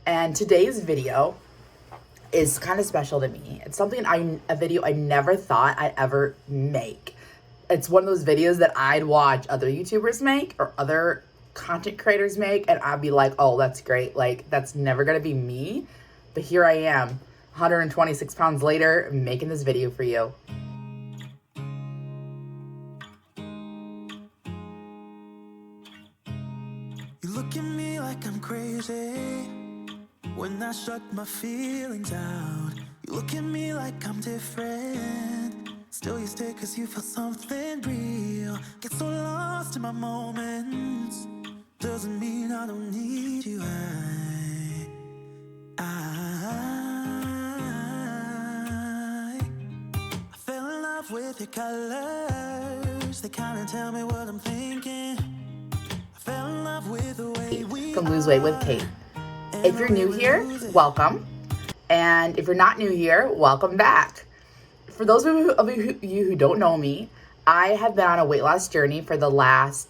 And today's video is kind of special to me. It's a video I never thought I'd ever make. It's one of those videos that I'd watch other YouTubers make or other content creators make, and I'd be like, oh, that's great. Like, that's never gonna be me. But here I am, 126 pounds later, making this video for you. You look at me like I'm crazy when I shut my feelings out. You look at me like I'm different, still you stay cause you feel something real. Get so lost in my moments, doesn't mean I don't need you. I fell in love with your colors, they kinda tell me what I'm thinking. I fell in love with the way we From Lose Weight with Kate. If you're new here, welcome. And if you're not new here, welcome back. For those of you who don't know me, I have been on a weight loss journey for the last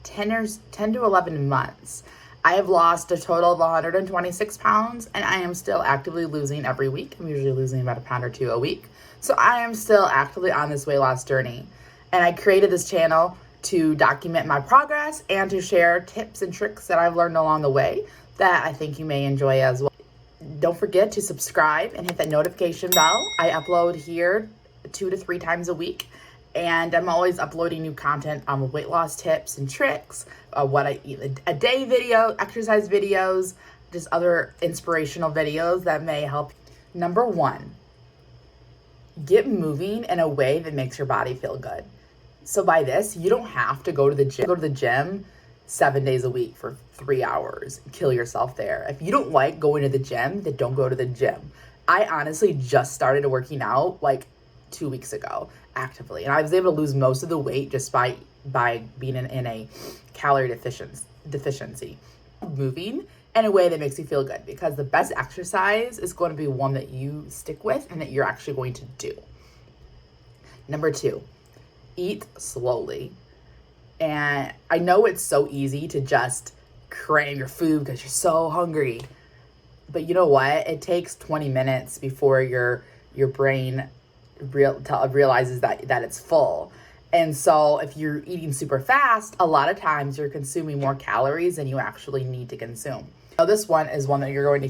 10 to 11 months. I have lost a total of 126 pounds, and I am still actively losing every week. I'm usually losing about a pound or two a week. So I am still actively on this weight loss journey. And I created this channel to document my progress and to share tips and tricks that I've learned along the way that I think you may enjoy as well. Don't forget to subscribe and hit that notification bell. I upload here 2 to 3 times a week, and I'm always uploading new content on weight loss tips and tricks, what I eat a day video, exercise videos, just other inspirational videos that may help. Number 1, get moving in a way that makes your body feel good. So by this, you don't have to go to the gym 7 days a week for 3 hours, kill yourself there. If you don't like going to the gym, then don't go to the gym. I honestly just started working out like 2 weeks ago actively, and I was able to lose most of the weight just by being in a calorie deficiency. Moving in a way that makes you feel good, because the best exercise is going to be one that you stick with and that you're actually going to do. Number 2, eat slowly. And I know it's so easy to just crave your food because you're so hungry. But you know what? It takes 20 minutes before your brain realizes that it's full. And so if you're eating super fast, a lot of times you're consuming more calories than you actually need to consume. Now, this one is one that you're going to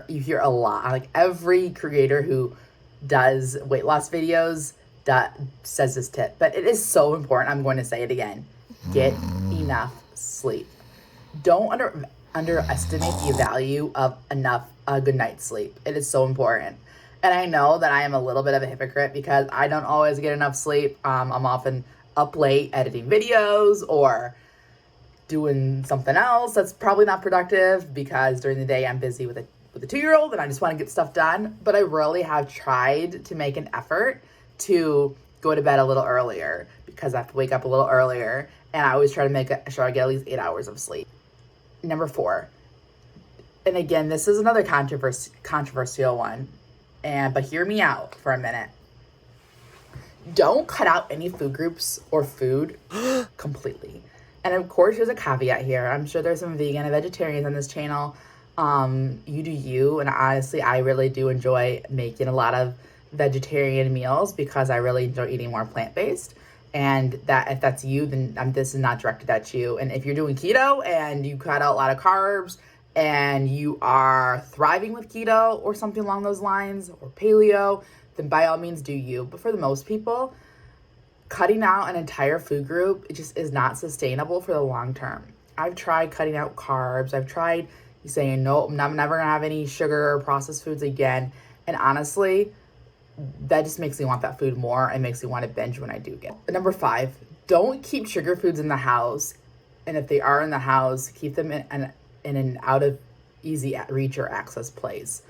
hear a lot. Like every creator who does weight loss videos says this tip, but it is so important. I'm going to say it again. Get enough sleep. Don't underestimate the value of a good night's sleep. It is so important. And I know that I am a little bit of a hypocrite because I don't always get enough sleep. I'm often up late editing videos or doing something else that's probably not productive, because during the day I'm busy with a 2-year-old and I just want to get stuff done. But I really have tried to make an effort to go to bed a little earlier, because I have to wake up a little earlier, and I always try to make sure I get at least 8 hours of sleep. Number 4, and again, this is another controversial one, but hear me out for a minute. Don't cut out any food groups or food completely. And of course, there's a caveat here. I'm sure there's some vegan and vegetarians on this channel. You do you, and honestly, I really do enjoy making a lot of vegetarian meals because I really enjoy eating more plant-based. And that if that's you, then this is not directed at you. And if you're doing keto and you cut out a lot of carbs and you are thriving with keto or something along those lines, or paleo, then by all means do you. But for the most people, cutting out an entire food group, it just is not sustainable for the long term. I've tried cutting out carbs. I've tried saying, no, I'm never gonna have any sugar or processed foods again. And honestly, that just makes me want that food more and makes me want to binge when I do get it. Number 5, don't keep sugar foods in the house. And if they are in the house, keep them in an out of easy reach or access place.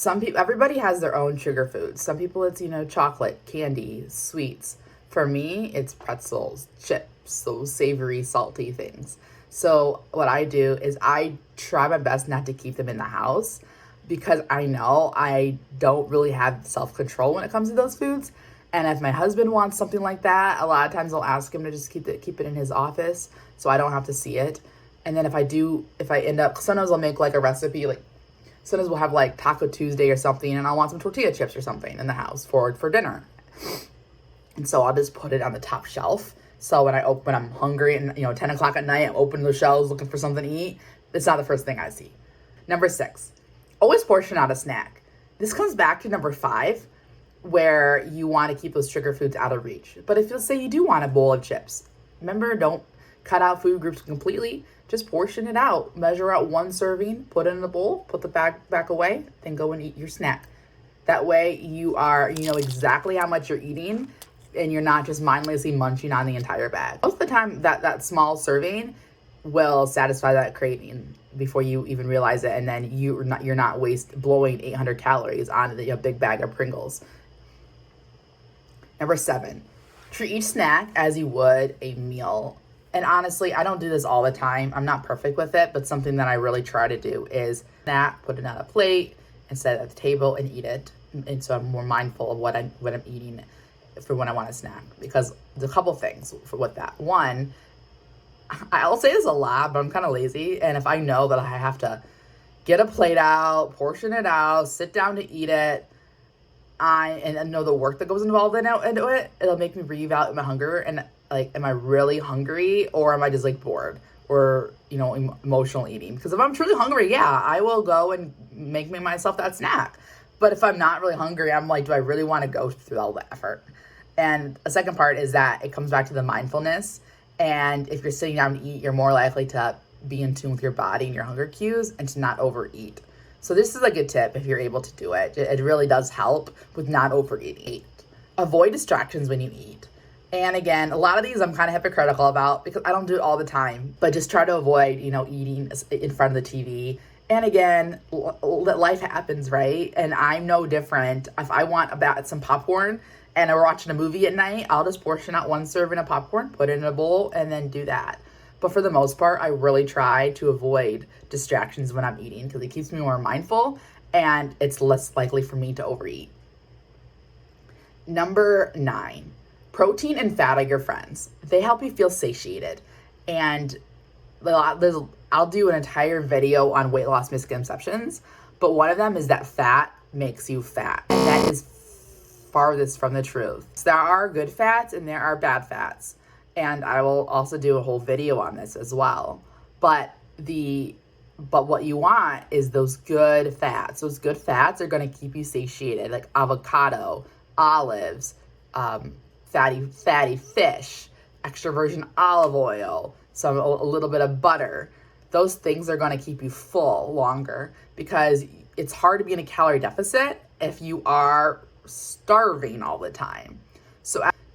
Everybody has their own sugar foods. Some people it's, chocolate, candy, sweets. For me, it's pretzels, chips, those savory, salty things. So what I do is I try my best not to keep them in the house, because I know I don't really have self-control when it comes to those foods. And if my husband wants something like that, a lot of times I'll ask him to just keep it in his office so I don't have to see it. And then if I end up, sometimes I'll make like a recipe, like Sometimes we'll have like Taco Tuesday or something, and I'll want some tortilla chips or something in the house for dinner. And so I'll just put it on the top shelf. So when I'm hungry and 10 o'clock at night, I'm opening the shelves looking for something to eat. It's not the first thing I see. Number 6, always portion out a snack. This comes back to number 5, where you want to keep those sugar foods out of reach. But if you'll say you do want a bowl of chips, remember, don't cut out food groups completely. Just portion it out. Measure out 1 serving, put it in the bowl, put the bag back away, then go and eat your snack. That way you know exactly how much you're eating, and you're not just mindlessly munching on the entire bag. Most of the time, that small serving will satisfy that craving before you even realize it, and then you're not blowing 800 calories on a big bag of Pringles. Number 7, treat each snack as you would a meal. And honestly, I don't do this all the time. I'm not perfect with it, but something that I really try to do is put it on a plate and set it at the table and eat it. And so I'm more mindful of what I'm eating for when I want a snack, because there's a couple things with that. One, I'll say this a lot, but I'm kind of lazy. And if I know that I have to get a plate out, portion it out, sit down to eat it, and I know the work that goes involved into it, it'll make me reevaluate my hunger and like, am I really hungry, or am I just like bored or, emotional eating? Because if I'm truly hungry, yeah, I will go and make myself that snack. But if I'm not really hungry, I'm like, do I really want to go through all the effort? And a second part is that it comes back to the mindfulness. And if you're sitting down to eat, you're more likely to be in tune with your body and your hunger cues and to not overeat. So this is a good tip if you're able to do it. It really does help with not overeating. Avoid distractions when you eat. And again, a lot of these I'm kind of hypocritical about because I don't do it all the time. But just try to avoid, eating in front of the TV. And again, life happens, right? And I'm no different. If I want some popcorn and we're watching a movie at night, I'll just portion out 1 serving of popcorn, put it in a bowl, and then do that. But for the most part, I really try to avoid distractions when I'm eating because it keeps me more mindful and it's less likely for me to overeat. Number 9, protein and fat are your friends. They help you feel satiated. And I'll do an entire video on weight loss misconceptions, but one of them is that fat makes you fat. And that is farthest from the truth. So there are good fats and there are bad fats. And I will also do a whole video on this as well. But what you want is those good fats. Those good fats are going to keep you satiated, like avocado, olives, fatty fish, extra virgin olive oil, a little bit of butter. Those things are going to keep you full longer because it's hard to be in a calorie deficit if you are starving all the time.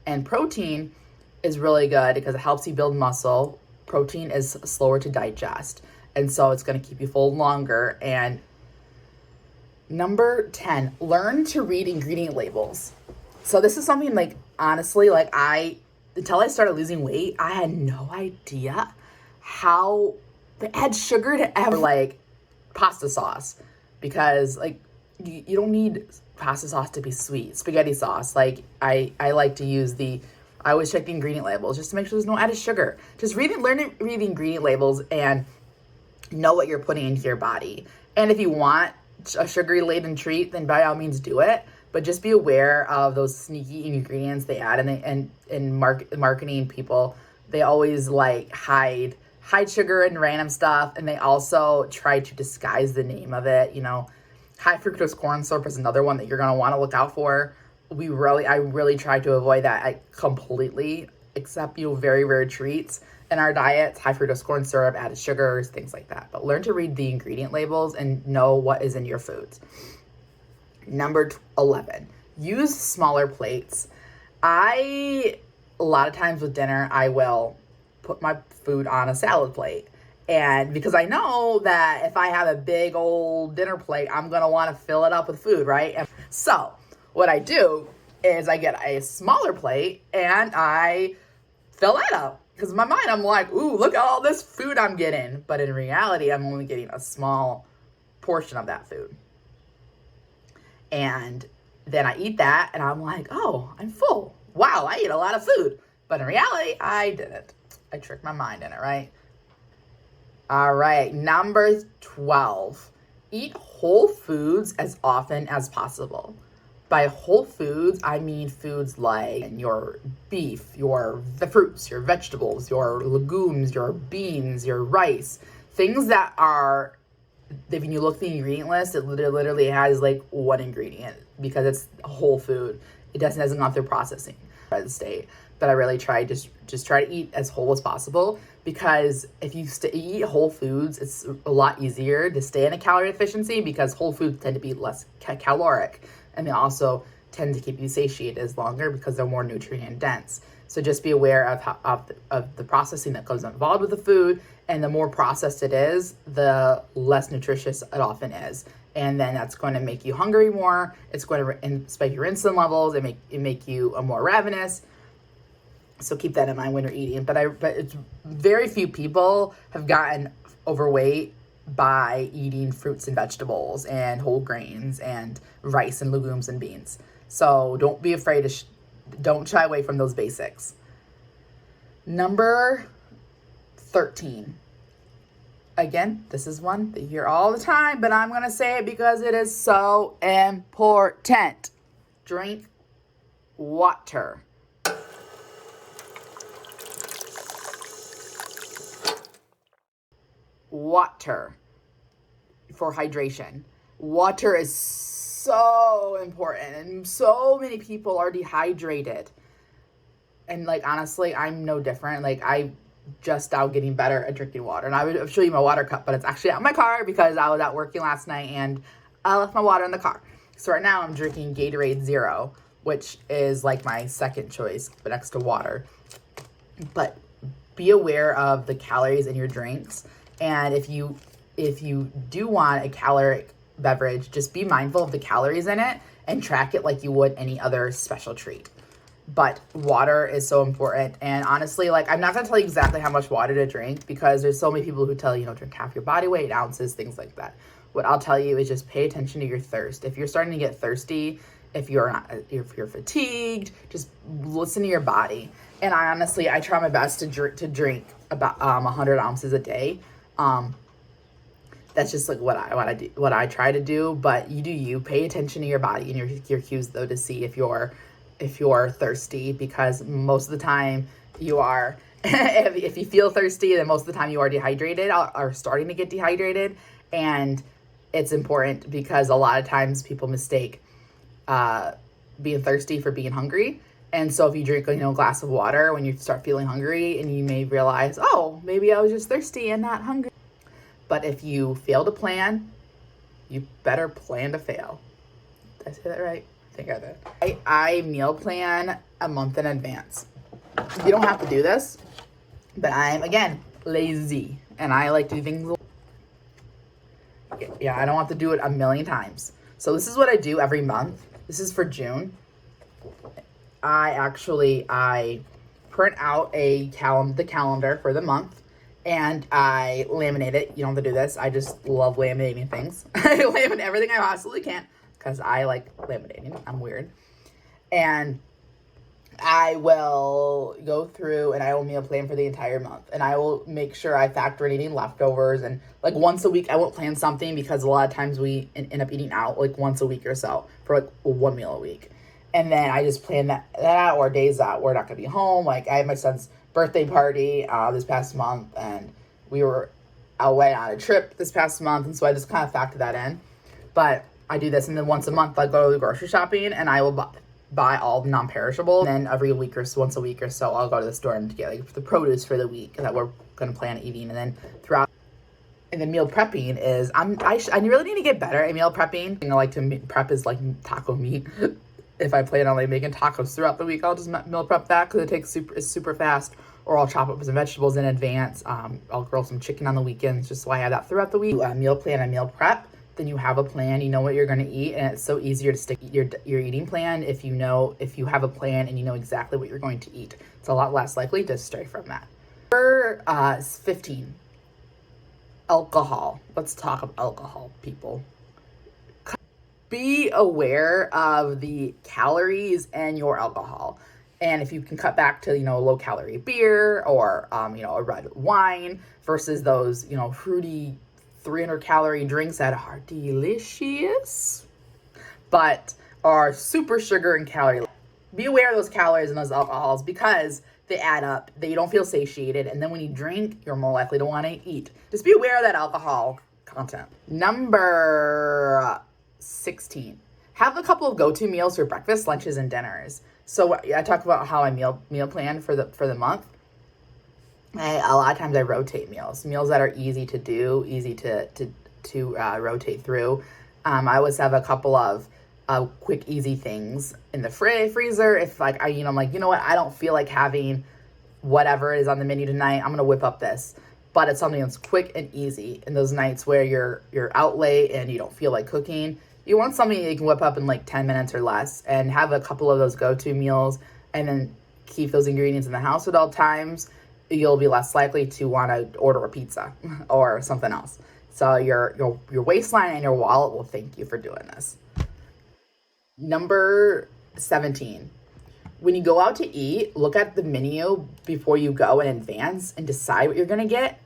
And protein is really good because it helps you build muscle. Protein is slower to digest, and so it's going to keep you full longer. And number 10, learn to read ingredient labels. So this is something like, honestly, until I started losing weight, I had no idea how they add sugar to like pasta sauce, because like you don't need pasta sauce to be sweet. Spaghetti sauce, like I like to use I always check the ingredient labels just to make sure there's no added sugar. Just learn to read the ingredient labels and know what you're putting into your body. And if you want a sugary laden treat, then by all means do it. But just be aware of those sneaky ingredients they add. And marketing people, they always like hide sugar and random stuff. And they also try to disguise the name of it. High fructose corn syrup is another one that you're going to want to look out for. I really try to avoid that completely, except very rare treats in our diets, high fructose corn syrup, added sugars, things like that. But learn to read the ingredient labels and know what is in your foods. Number 11, use smaller plates. A lot of times with dinner, I will put my food on a salad plate. And because I know that if I have a big old dinner plate, I'm going to want to fill it up with food, right? And so what I do is I get a smaller plate and I fill that up. Because in my mind, I'm like, ooh, look at all this food I'm getting. But in reality, I'm only getting a small portion of that food. And then I eat that and I'm like, oh, I'm full. Wow, I ate a lot of food. But in reality, I didn't. I tricked my mind in it, right? All right, number 12. Eat whole foods as often as possible. By whole foods, I mean foods like your beef, the fruits, your vegetables, your legumes, your beans, your rice, things that are, if you look at the ingredient list, it literally has like one ingredient because it's a whole food. It hasn't gone through processing by the state. But I really try just try to eat as whole as possible, because if you eat whole foods, it's a lot easier to stay in a calorie deficiency because whole foods tend to be less caloric, and they also tend to keep you satiated as longer because they're more nutrient dense. So just be aware of the processing that goes involved with the food, and the more processed it is, the less nutritious it often is. And then that's going to make you hungry more. It's going to spike your insulin levels. It make you more ravenous. So keep that in mind when you're eating. But it's very few people have gotten overweight by eating fruits and vegetables and whole grains and rice and legumes and beans. So don't be afraid to don't shy away from those basics. Number 13. Again, this is one that you hear all the time, but I'm going to say it because it is so important. Drink water. Water for hydration. Water is so important, and so many people are dehydrated. And like, honestly, I'm no different. Like, I just now getting better at drinking water, and I would show you my water cup, but it's actually out in my car because I was out working last night and I left my water in the car. So right now I'm drinking Gatorade Zero, which is like my second choice, but next to water. But be aware of the calories in your drinks. And if you do want a caloric beverage, just be mindful of the calories in it and track it like you would any other special treat. But water is so important. And honestly, like, I'm not going to tell you exactly how much water to drink because there's so many people who tell you, drink half your body weight, ounces, things like that. What I'll tell you is just pay attention to your thirst. If you're starting to get thirsty, if you're fatigued, just listen to your body. And I try my best to drink about 100 ounces a day. That's just like what I try to do. But you do you. Pay attention to your body and your cues though to see if you're thirsty, because most of the time you are. If you feel thirsty, then most of the time you are dehydrated or starting to get dehydrated. And it's important because a lot of times people mistake being thirsty for being hungry. And so if you drink a glass of water when you start feeling hungry, and you may realize, oh, maybe I was just thirsty and not hungry. But if you fail to plan, you better plan to fail. Did I say that right? I think I did. I meal plan a month in advance. You don't have to do this, but I'm, again, lazy. And I like to do things. Yeah, I don't have to do it a million times. So this is what I do every month. This is for June. I print out the calendar for the month, and I laminate it. You don't have to do this. I just love laminating things. I laminate everything I possibly can because I like laminating. I'm weird. And I will go through and I will meal plan for the entire month. And I will make sure I factor in eating leftovers. And like once a week, I won't plan something because a lot of times we end up eating out like once a week or so for like one meal a week. And then I just plan that out, or days that we're not going to be home. Like I had my son's birthday party this past month, and we were away on a trip this past month. And so I just kind of factor that in. But I do this, and then once a month I go to the grocery shopping and I will buy all the non-perishables. And then every week or so, once a week or so, I'll go to the store and get like the produce for the week that we're going to plan eating. And then throughout, and then meal prepping is, I really need to get better at meal prepping. I like to prep is like taco meat. If I plan on like making tacos throughout the week, I'll just meal prep that because it's super fast. Or I'll chop up some vegetables in advance. I'll grill some chicken on the weekends just so I have that throughout the week. Meal plan and meal prep. Then you have a plan, you know what you're going to eat, and it's so easier to stick your eating plan if you have a plan and you know exactly what you're going to eat. It's a lot less likely to stray from that. Number 15, alcohol. Let's talk about alcohol, people. Be aware of the calories in your alcohol. And if you can cut back to, low calorie beer or, a red wine versus those, fruity 300 calorie drinks that are delicious, but are super sugar and calorie. Be aware of those calories and those alcohols because they add up, that you don't feel satiated, and then when you drink, you're more likely to want to eat. Just be aware of that alcohol content. Number 16, have a couple of go-to meals for breakfast, lunches, and dinners. So I talked about how I meal plan for the month. A lot of times I rotate meals that are easy to do, easy to rotate through. I always have a couple of quick, easy things in the freezer. If like I'm like, you know what, I don't feel like having whatever is on the menu tonight, I'm gonna whip up this. But it's something that's quick and easy. In those nights where you're out late and you don't feel like cooking, you want something that you can whip up in like 10 minutes or less, and have a couple of those go-to meals, and then keep those ingredients in the house at all times. You'll be less likely to want to order a pizza or something else. So your waistline and your wallet will thank you for doing this. Number 17, when you go out to eat, look at the menu before you go in advance and decide what you're going to get.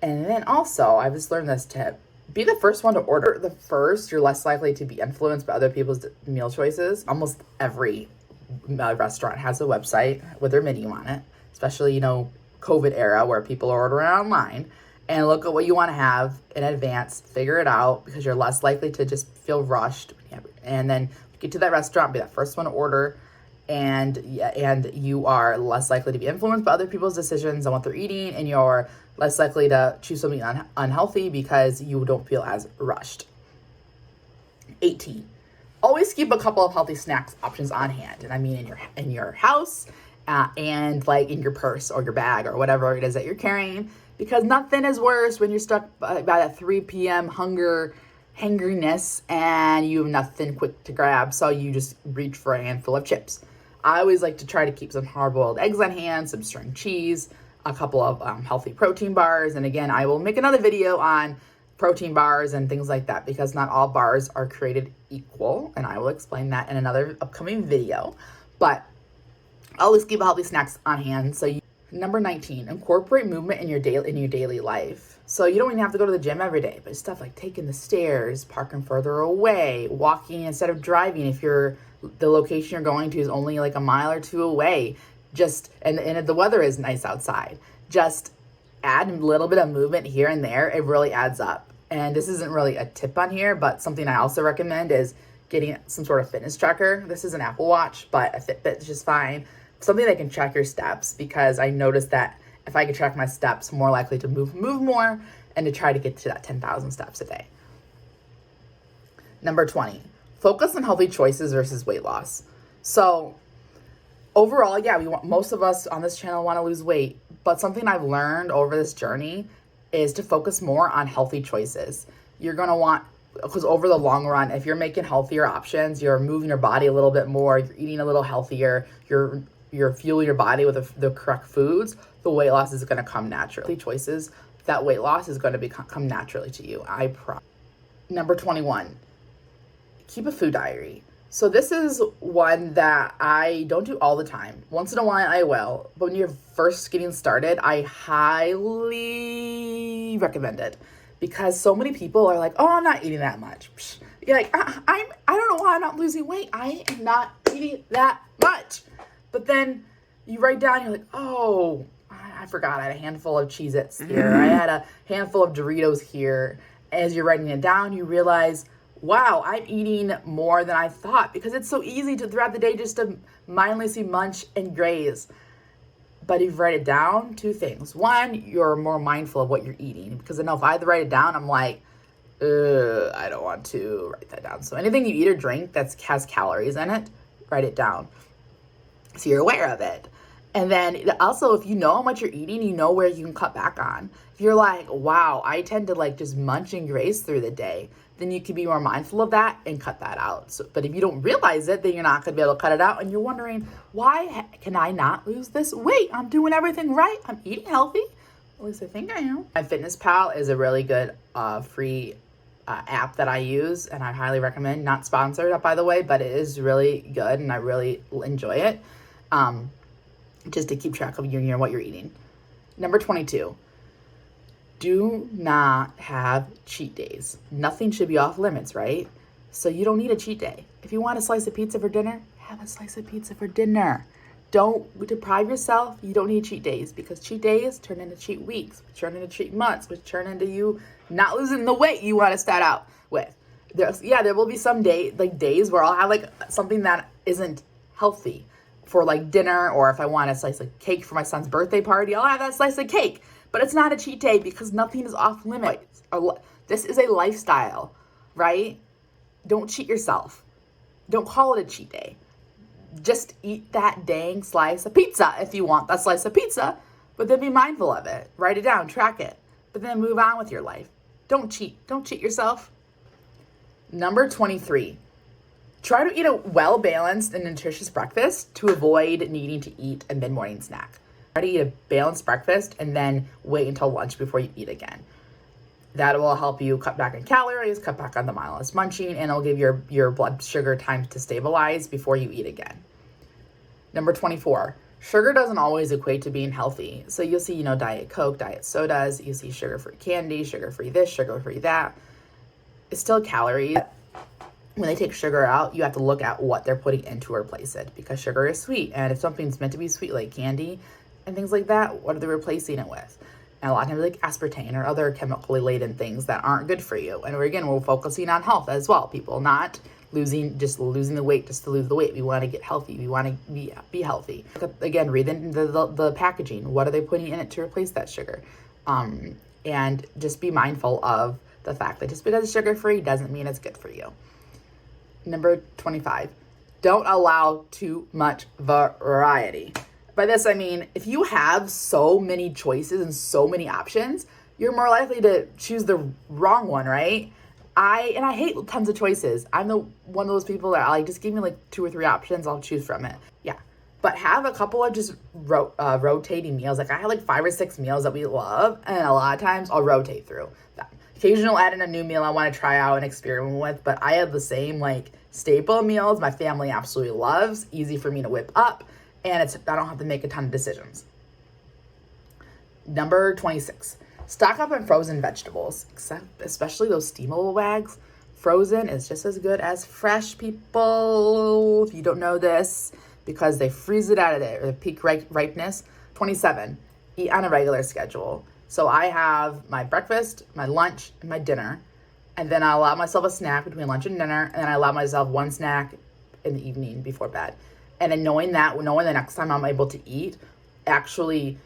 And then also, I've just learned this tip. Be the first one to order. The first, you're less likely to be influenced by other people's meal choices. Almost every restaurant has a website with their menu on it, especially, COVID era where people are ordering online. And look at what you want to have in advance. Figure it out because you're less likely to just feel rushed. And then get to that restaurant, be that first one to order, and you are less likely to be influenced by other people's decisions on what they're eating, and you're less likely to choose something unhealthy because you don't feel as rushed. 18, always keep a couple of healthy snacks options on hand, and I mean in your house and like in your purse or your bag or whatever it is that you're carrying, because nothing is worse when you're stuck by that 3 p.m. hangriness and you have nothing quick to grab, so you just reach for a handful of chips. I always like to try to keep some hard-boiled eggs on hand, some string cheese, a couple of healthy protein bars, and again, I will make another video on protein bars and things like that because not all bars are created equal, and I will explain that in another upcoming video. But always keep healthy snacks on hand. Number 19, incorporate movement in your daily life. So you don't even have to go to the gym every day, but stuff like taking the stairs, parking further away, walking instead of driving if the location you're going to is only like a mile or two away. And if the weather is nice outside, just add a little bit of movement here and there. It really adds up. And this isn't really a tip on here, but something I also recommend is getting some sort of fitness tracker. This is an Apple Watch, but a Fitbit is just fine. Something that can track your steps, because I noticed that if I could track my steps, I'm more likely to move more and to try to get to that 10,000 steps a day. Number 20, focus on healthy choices versus weight loss. So overall, most of us on this channel want to lose weight, but something I've learned over this journey is to focus more on healthy choices. You're going to want, because over the long run, if you're making healthier options, you're moving your body a little bit more, you're eating a little healthier, you're fueling your body with the correct foods, the weight loss is going to come naturally. Choices, that weight loss is going to come naturally to you. I promise. Number 21, keep a food diary. So this is one that I don't do all the time. Once in a while I will, but when you're first getting started, I highly recommend it because so many people are like, oh, I'm not eating that much. You're like, I don't know why I'm not losing weight. I am not eating that much. But then you write down, you're like, oh, I forgot I had a handful of Cheez-Its here. I had a handful of Doritos here. As you're writing it down, you realize, wow, I'm eating more than I thought, because it's so easy to throughout the day just to mindlessly munch and graze. But if you write it down, two things. One, you're more mindful of what you're eating, because I know if I had to write it down, I'm like, I don't want to write that down. So anything you eat or drink that has calories in it, write it down so you're aware of it. And then also, if you know how much you're eating, you know where you can cut back on. If you're like, wow, I tend to like just munch and graze through the day, then you can be more mindful of that and cut that out. So, but if you don't realize it, then you're not going to be able to cut it out. And you're wondering, why can I not lose this weight? I'm doing everything right. I'm eating healthy. At least I think I am. MyFitnessPal is a really good free app that I use, and I highly recommend. Not sponsored, by the way, but it is really good, and I really enjoy it. Just to keep track of what you're eating. Number 22. Do not have cheat days. Nothing should be off limits, right? So you don't need a cheat day. If you want a slice of pizza for dinner, have a slice of pizza for dinner. Don't deprive yourself. You don't need cheat days, because cheat days turn into cheat weeks, which turn into cheat months, which turn into you not losing the weight you want to start out with. There will be some days where I'll have like something that isn't healthy for like dinner, or if I want a slice of cake for my son's birthday party, I'll have that slice of cake. But it's not a cheat day because nothing is off limits. This is a lifestyle, right? Don't cheat yourself. Don't call it a cheat day. Just eat that dang slice of pizza if you want that slice of pizza, but then be mindful of it. Write it down, track it, but then move on with your life. Don't cheat. Don't cheat yourself. Number 23, try to eat a well-balanced and nutritious breakfast to avoid needing to eat a mid-morning snack. Try to eat a balanced breakfast and then wait until lunch before you eat again. That will help you cut back on calories, cut back on the mindless munching, and it'll give your blood sugar time to stabilize before you eat again. Number 24, sugar doesn't always equate to being healthy. So you'll see, Diet Coke, diet sodas, you see sugar-free candy, sugar-free this, sugar-free that. It's still calories. When they take sugar out, you have to look at what they're putting in to replace it, because sugar is sweet. And if something's meant to be sweet, like candy and things like that, what are they replacing it with? And a lot of times like aspartame or other chemically laden things that aren't good for you. And we're focusing on health as well, people, not losing the weight just to lose the weight. We want to get healthy. We want to be healthy. Again, read the packaging. What are they putting in it to replace that sugar? And just be mindful of the fact that just because it's sugar-free doesn't mean it's good for you. Number 25, don't allow too much variety. By this, I mean, if you have so many choices and so many options, you're more likely to choose the wrong one, right? I hate tons of choices. I'm one of those people that just give me like 2 or 3 options, I'll choose from it. Yeah. But have a couple of just rotating meals. Like I have like 5 or 6 meals that we love, and a lot of times I'll rotate through them. Occasionally I'll add in a new meal I want to try out and experiment with, but I have the same like staple meals my family absolutely loves, easy for me to whip up, and I don't have to make a ton of decisions. Number 26, stock up on frozen vegetables, especially those steamable bags. Frozen is just as good as fresh, people. If you don't know this, because they freeze it out of it, or the peak ripeness. 27, eat on a regular schedule. So I have my breakfast, my lunch, and my dinner, and then I allow myself a snack between lunch and dinner, and then I allow myself one snack in the evening before bed. And then knowing the next time I'm able to eat actually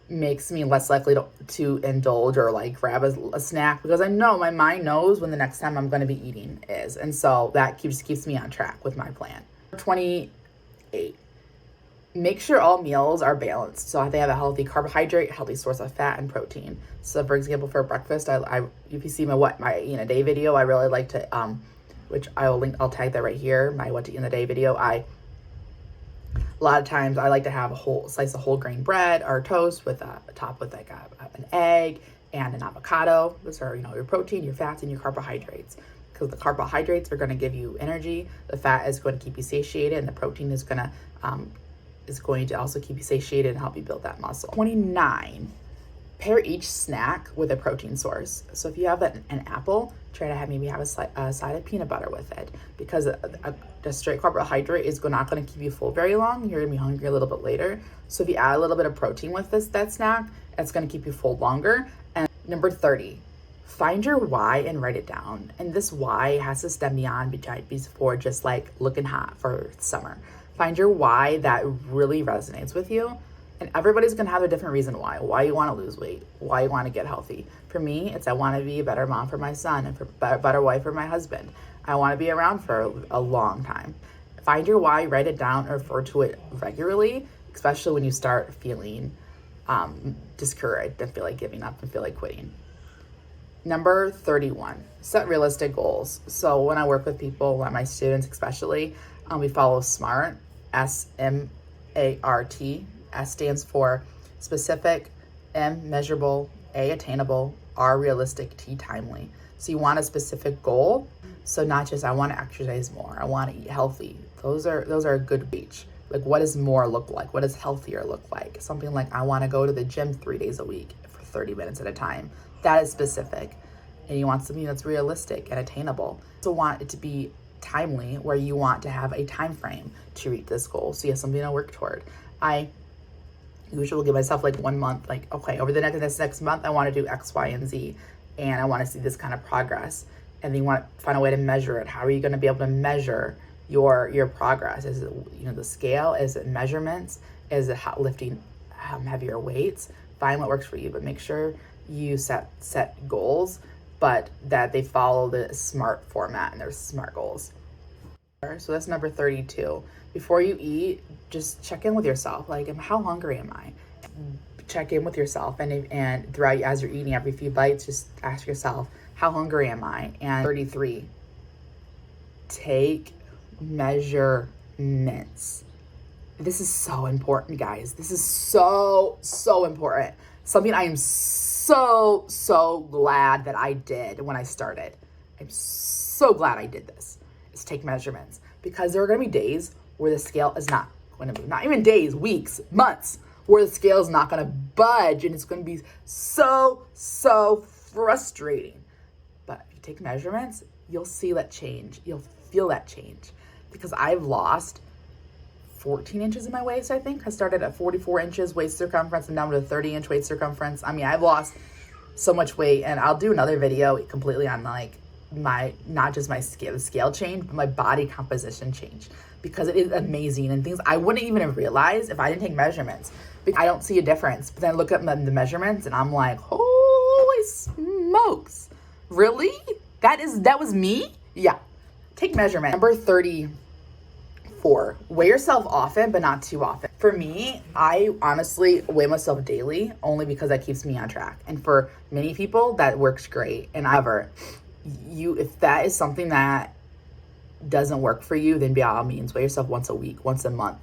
makes me less likely to indulge or like grab a snack, because I know my mind knows when the next time I'm going to be eating is. And so that keeps me on track with my plan. 28, make sure all meals are balanced. So they have a healthy carbohydrate, healthy source of fat and protein. So for example, for breakfast, I if you see my eat in a day video, I really like to, which I'll tag that right here, my what to eat in the day video. A lot of times I like to have a slice of whole grain bread or toast with topped with like an egg and an avocado. Those are, your protein, your fats, and your carbohydrates. Because the carbohydrates are going to give you energy, the fat is going to keep you satiated, and the protein is going to also keep you satiated and help you build that muscle. 29, pair each snack with a protein source. So if you have an apple, try to maybe have a side of peanut butter with it, because a straight carbohydrate is not going to keep you full very long. You're going to be hungry a little bit later. So if you add a little bit of protein with that snack, it's going to keep you full longer. And number 30, find your why and write it down. And this why has to stem before just like looking hot for summer. Find your why that really resonates with you. And everybody's going to have a different reason why you want to lose weight, why you want to get healthy. For me, it's I want to be a better mom for my son and a better wife for my husband. I want to be around for a long time. Find your why, write it down, or refer to it regularly, especially when you start feeling discouraged and feel like giving up and feel like quitting. Number 31, set realistic goals. So when I work with people, my students especially, we follow SMART, SMART. S stands for specific, M measurable, A attainable, R realistic, T timely. So you want a specific goal. So not just I want to exercise more, I want to eat healthy. Those are a good reach. Like what does more look like? What does healthier look like? Something like I want to go to the gym 3 days a week for 30 minutes at a time. That is specific. And you want something that's realistic and attainable. So want it to be timely, where you want to have a time frame to reach this goal. So you have something to work toward. I usually will give myself like 1 month, like, okay, over this next month, I want to do X, Y, and Z. And I want to see this kind of progress. And then you want to find a way to measure it. How are you going to be able to measure your progress? Is it, the scale? Is it measurements? Is it lifting heavier weights? Find what works for you, but make sure you set goals, but that they follow the SMART format, and they're SMART goals. So that's number 32. Before you eat, just check in with yourself. Like, how hungry am I? Check in with yourself, and throughout, as you're eating, every few bites, just ask yourself, how hungry am I? And 33, take measurements. This is so important, guys. This is so important. Something I am so glad that I did when I started. I'm so glad I did this, is take measurements, because there are going to be days where the scale is not going to move. Not even days, weeks, months, where the scale is not going to budge, and it's going to be so frustrating. But if you take measurements, you'll see that change. You'll feel that change, because I've lost 14 inches in my waist, I think. I started at 44 inches waist circumference and down to a 30-inch waist circumference. I mean, I've lost so much weight, and I'll do another video completely on like not just my scale change, but my body composition change, because it is amazing, and things I wouldn't even have realized if I didn't take measurements. I don't see a difference, but then I look at the measurements and I'm like, holy smokes, really? That was me? Yeah. Take measurement. Number 34, weigh yourself often, but not too often. For me, I honestly weigh myself daily, only because that keeps me on track. And for many people, that works great. And if that is something that doesn't work for you, then by all means, weigh yourself once a week, once a month.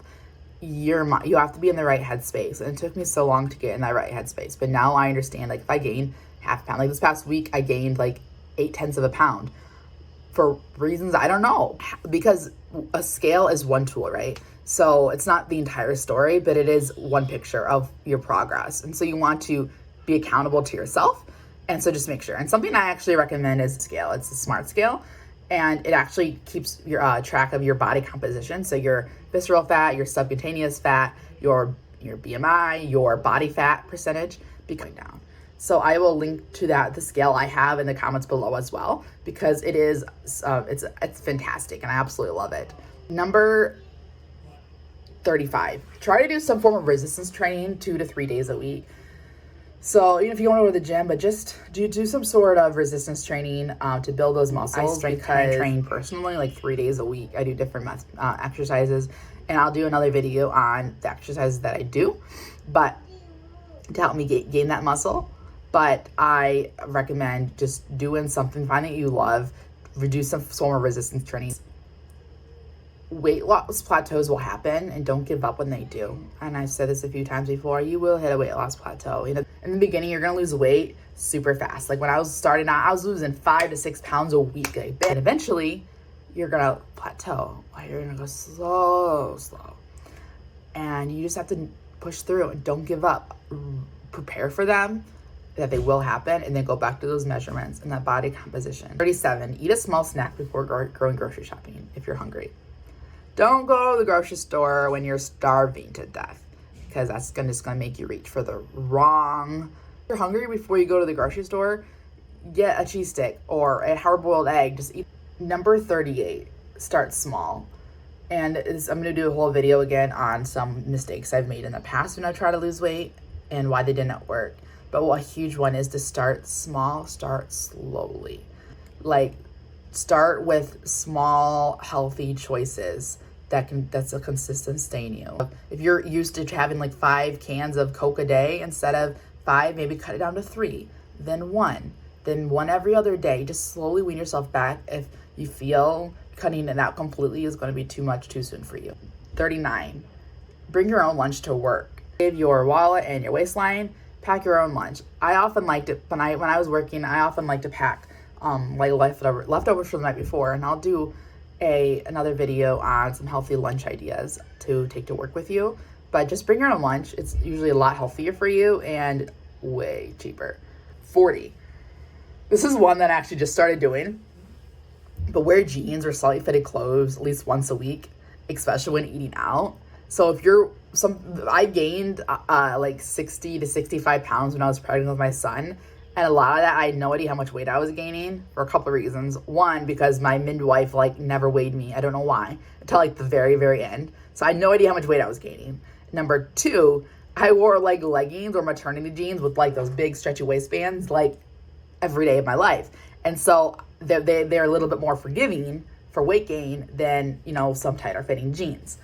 You have to be in the right headspace. And it took me so long to get in that right headspace. But now I understand, like, if I gain half a pound, like this past week, I gained like 0.8 of a pound. For reasons I don't know, because a scale is one tool, right? So it's not the entire story, but it is one picture of your progress. And so you want to be accountable to yourself. And so just make sure. And something I actually recommend is a scale. It's a SMART scale, and it actually keeps your track of your body composition. So your visceral fat, your subcutaneous fat, your BMI, your body fat percentage be going down. So I will link to the scale I have in the comments below as well, because it is, it's fantastic, and I absolutely love it. Number 35, try to do some form of resistance training 2 to 3 days a week. So even if you want to go to the gym, but just do some sort of resistance training to build those muscles. I train personally like 3 days a week. I do different exercises, and I'll do another video on the exercises that I do, but to help me gain that muscle. But I recommend just doing something, finding that you love, reduce some form of resistance training. Weight loss plateaus will happen, and don't give up when they do. And I've said this a few times before, you will hit a weight loss plateau. In the beginning, you're going to lose weight super fast. Like when I was starting out, I was losing 5 to 6 pounds a week. And eventually, you're going to plateau. You're going to go slow. And you just have to push through and don't give up. Prepare for them, that they will happen, and then go back to those measurements and that body composition. 37, eat a small snack before going grocery shopping if you're hungry. Don't go to the grocery store when you're starving to death, because that's just gonna make you reach for the wrong. If you're hungry before you go to the grocery store, get a cheese stick or a hard-boiled egg. Just eat. Number 38, start small. And I'm gonna do a whole video again on some mistakes I've made in the past when I try to lose weight and why they didn't work. But a huge one is to start small, start slowly. Like, start with small, healthy choices that's a consistent sustain you. If you're used to having like 5 cans of Coke a day, instead of 5, maybe cut it down to 3, then 1, then 1 every other day. Just slowly wean yourself back if you feel cutting it out completely is going to be too much too soon for you. 39, bring your own lunch to work. Save your wallet and your waistline. Pack your own lunch. I often liked it when I was working. I often like to pack like leftovers from the night before, and I'll do another video on some healthy lunch ideas to take to work with you. But just bring your own lunch. It's usually a lot healthier for you, and way cheaper. 40. This is one that I actually just started doing. But wear jeans or slightly fitted clothes at least once a week, especially when eating out. So if I gained like 60 to 65 pounds when I was pregnant with my son. And a lot of that, I had no idea how much weight I was gaining for a couple of reasons. One, because my midwife like never weighed me. I don't know why, until like the very, very end. So I had no idea how much weight I was gaining. Number two, I wore like leggings or maternity jeans with like those big stretchy waistbands like every day of my life. And so they're a little bit more forgiving for weight gain than, some tighter fitting jeans.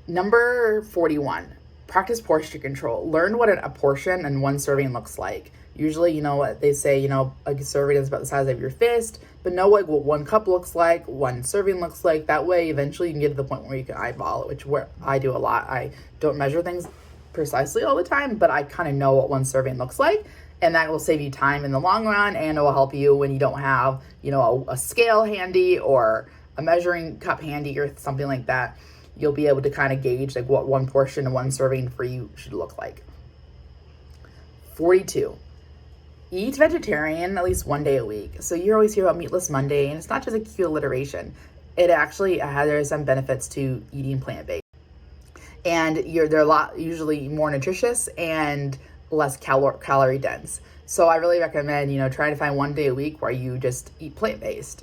Number 41, practice portion control. Learn what a portion and one serving looks like. Usually, what they say, a serving is about the size of your fist, but know like what one cup looks like, one serving looks like. That way, eventually you can get to the point where you can eyeball it, which where I do a lot. I don't measure things precisely all the time, but I kind of know what one serving looks like. And that will save you time in the long run, and it will help you when you don't have, a scale handy or a measuring cup handy or something like that. You'll be able to kind of gauge like what one portion and one serving for you should look like. 42. Eat vegetarian at least one day a week. So you always hear about Meatless Monday, and it's not just a cute alliteration. It actually has some benefits to eating plant-based. And they're a lot usually more nutritious and less calorie dense. So I really recommend, trying to find one day a week where you just eat plant-based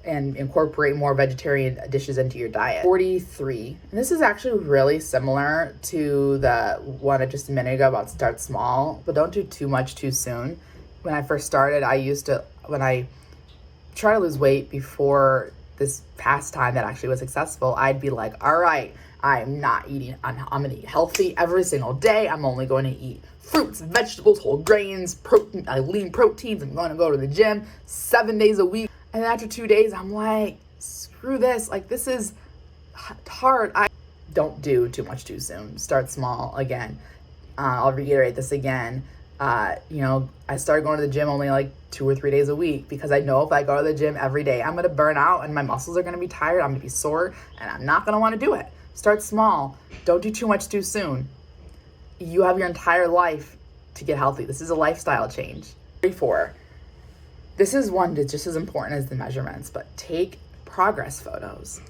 and incorporate more vegetarian dishes into your diet. 43. And this is actually really similar to the one I just a minute ago about start small, but don't do too much too soon. When I first started, when I try to lose weight before this past time that actually was successful, I'd be like, all right, I'm not eating, I'm going to eat healthy every single day. I'm only going to eat fruits and vegetables, whole grains, protein, lean proteins. I'm going to go to the gym 7 days a week. And after 2 days, I'm like, screw this. Like, this is hard. I don't do too much too soon. Start small again. I'll reiterate this again. I started going to the gym only like 2 or 3 days a week because I know if I go to the gym every day, I'm going to burn out and my muscles are going to be tired. I'm going to be sore and I'm not going to want to do it. Start small. Don't do too much too soon. You have your entire life to get healthy. This is a lifestyle change. 34. This is one that's just as important as the measurements, but take progress photos.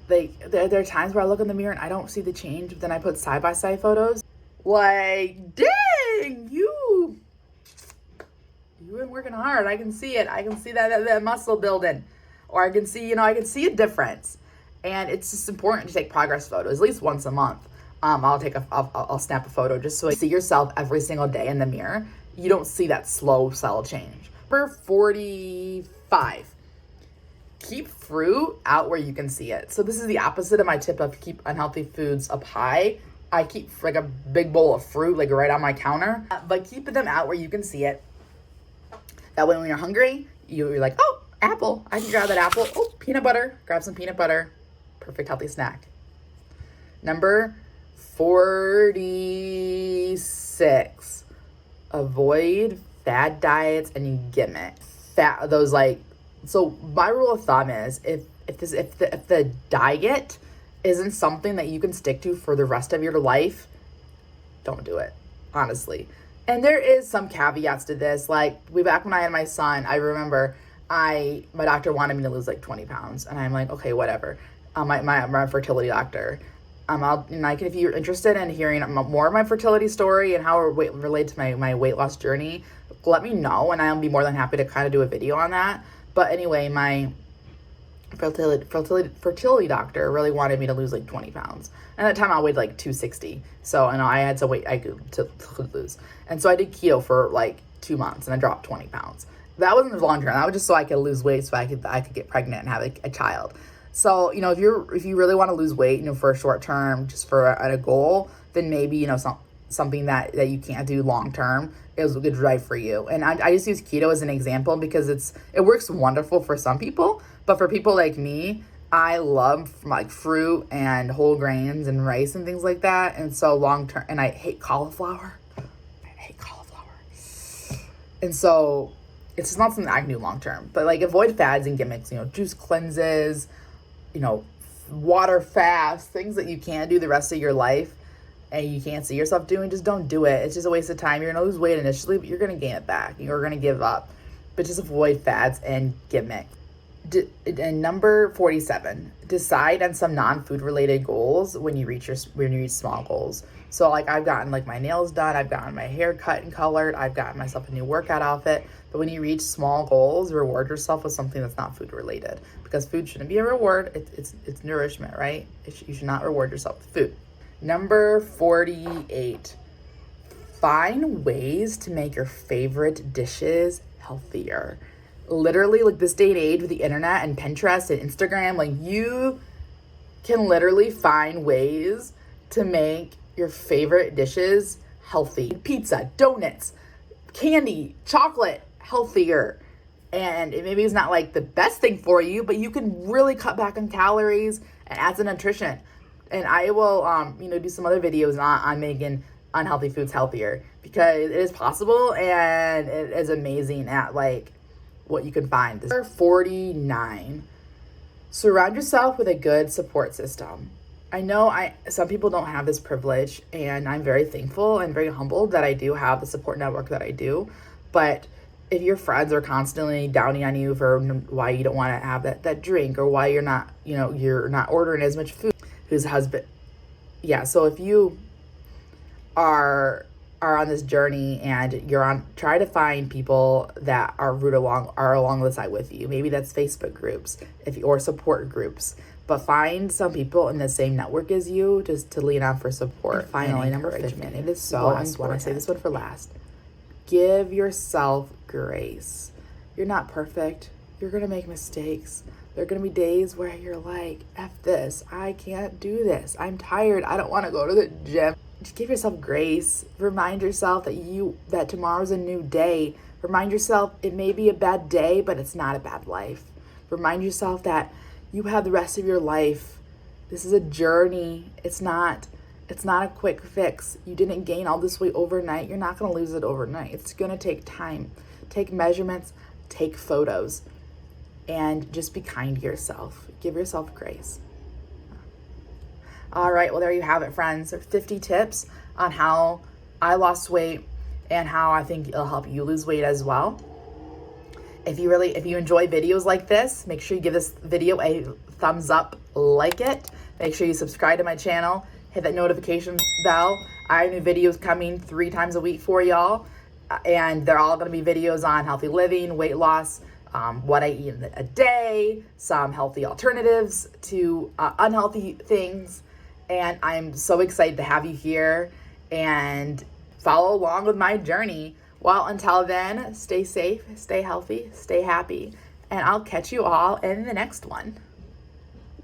There are times where I look in the mirror and I don't see the change, but then I put side-by-side photos. Like, dang, you've been working hard. I can see it. I can see that muscle building, or I can see a difference. And it's just important to take progress photos at least once a month. I'll snap a photo just so you see yourself every single day in the mirror. You don't see that slow cell change. Number 45. Keep fruit out where you can see it. So this is the opposite of my tip of keep unhealthy foods up high. I keep like a big bowl of fruit like right on my counter, but keep them out where you can see it. That way when you're hungry, you're like, oh, apple. I can grab that apple. Oh, peanut butter. Grab some peanut butter. Perfect healthy snack. Number 46. Avoid fad diets and gimmicks. So my rule of thumb is if the diet isn't something that you can stick to for the rest of your life, don't do it, honestly. And there is some caveats to this. Like back when I had my son, I remember my doctor wanted me to lose like 20 pounds, and I'm like, okay, whatever. My fertility doctor. If you're interested in hearing more of my fertility story and how it relates to my weight loss journey, let me know, and I'll be more than happy to kind of do a video on that. But anyway, my fertility doctor really wanted me to lose like 20 pounds. And at that time I weighed like 260. So I had some weight I could to lose. And so I did keto for like 2 months and I dropped 20 pounds. That wasn't the long term. That was just so I could lose weight so I could get pregnant and have a child. So, if you really want to lose weight, for a short term, just for a goal, then maybe, something that you can't do long term is a good drive for you. And I just use keto as an example because it works wonderful for some people, but for people like me, I love like fruit and whole grains and rice and things like that. And so long term, and I hate cauliflower. And so it's not something I can do long term, but like avoid fads and gimmicks, juice cleanses, water fast, things that you can't do the rest of your life. and you can't see yourself doing, just don't do it. It's just a waste of time. You're going to lose weight initially, but you're going to gain it back. You're going to give up. But just avoid fads and gimmicks. And number 47, decide on some non-food related goals when you reach small goals. So like I've gotten like my nails done, I've gotten my hair cut and colored, I've gotten myself a new workout outfit. But when you reach small goals, reward yourself with something that's not food related, because food shouldn't be a reward. It's nourishment, right? You should not reward yourself with food. Number 48, find ways to make your favorite dishes healthier. Literally, like this day and age with the internet and Pinterest and Instagram, like you can literally find ways to make your favorite dishes healthy. Pizza, donuts, candy, chocolate, healthier. And it maybe is not like the best thing for you, but you can really cut back on calories and add some nutrition. And I will, do some other videos on making unhealthy foods healthier, because it is possible and it is amazing at like what you can find. Number 49, surround yourself with a good support system. I know some people don't have this privilege, and I'm very thankful and very humbled that I do have the support network that I do. But if your friends are constantly downing on you for why you don't want to have that drink, or why you're not ordering as much food, whose husband, so if you are on this journey and try to find people that are along the side with you. Maybe that's Facebook groups or support groups, but find some people in the same network as you just to lean on for support. And finally, number 50, it is so important. I say this one for last. Give yourself grace. You're not perfect. You're going to make mistakes. There are going to be days where you're like, F this, I can't do this. I'm tired. I don't want to go to the gym. Just give yourself grace. Remind yourself that tomorrow's a new day. Remind yourself it may be a bad day, but it's not a bad life. Remind yourself that you have the rest of your life. This is a journey. It's not a quick fix. You didn't gain all this weight overnight. You're not going to lose it overnight. It's going to take time. Take measurements, take photos, and just be kind to yourself. Give yourself grace. All right, well, there you have it, friends. 50 tips on how I lost weight and how I think it'll help you lose weight as well. If you enjoy videos like this, make sure you give this video a thumbs up, like it. Make sure you subscribe to my channel, hit that notification bell. I have new videos coming 3 times a week for y'all, and they're all going to be videos on healthy living, weight loss, what I eat in a day, some healthy alternatives to unhealthy things. And I'm so excited to have you here and follow along with my journey. Well, until then, stay safe, stay healthy, stay happy, and I'll catch you all in the next one.